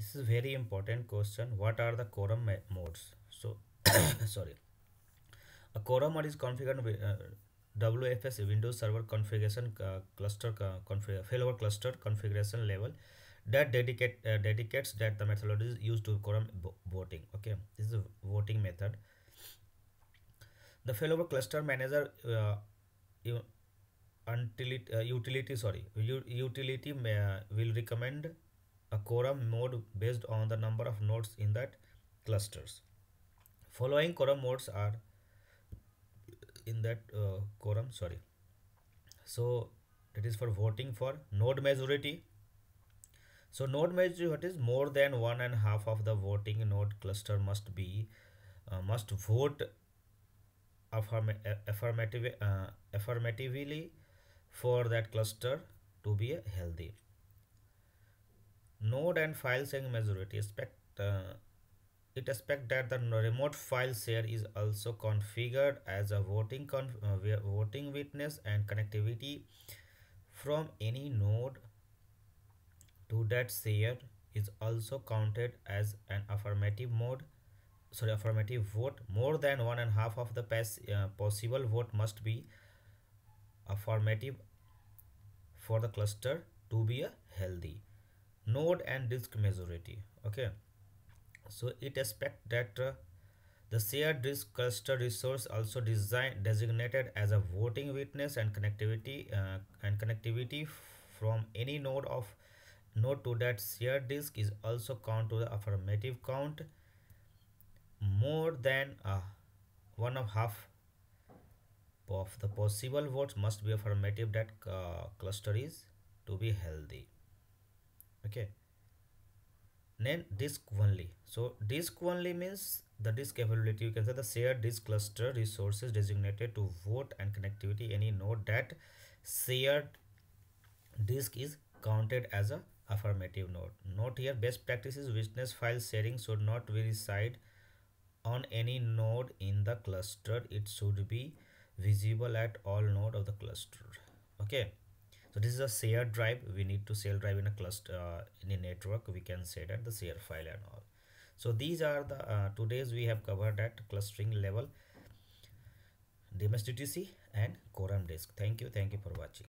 This is very important question. What are the quorum modes? So, sorry. A quorum mode is configured with WFS Windows Server configuration cluster failover cluster configuration level that dedicates that the methodology is used to quorum voting. Okay, this is a voting method. The failover cluster manager u- utility will recommend a quorum mode based on the number of nodes in that clusters. Following quorum modes are in that quorum. Sorry. So it is for voting for node majority. So node majority is more than one and a half of the voting node cluster must vote affirmatively for that cluster to be healthy. Node and file sharing majority expect that the remote file share is also configured as a voting witness and connectivity from any node to that share is also counted as an affirmative vote. More than one and a half of the possible vote must be affirmative for the cluster to be a healthy. Node and disk majority. Okay, so it expect that the shared disk cluster resource also designated as a voting witness and connectivity from any node to that shared disk is also count to the affirmative count. More than one of half of the possible votes must be affirmative that cluster is to be healthy. Okay, then disk only. So disk only means the disk availability. You can say the shared disk cluster resources designated to vote and connectivity any node that shared disk is counted as a affirmative node. Note here, best practices witness file sharing should not be reside on any node in the cluster. It should be visible at all node of the cluster. Okay, so this is a shared drive. We need to share drive in a cluster in a network. We can say that the share file and all. So these are the today's we have covered at clustering level, DMSDTC and quorum disk. Thank you for watching.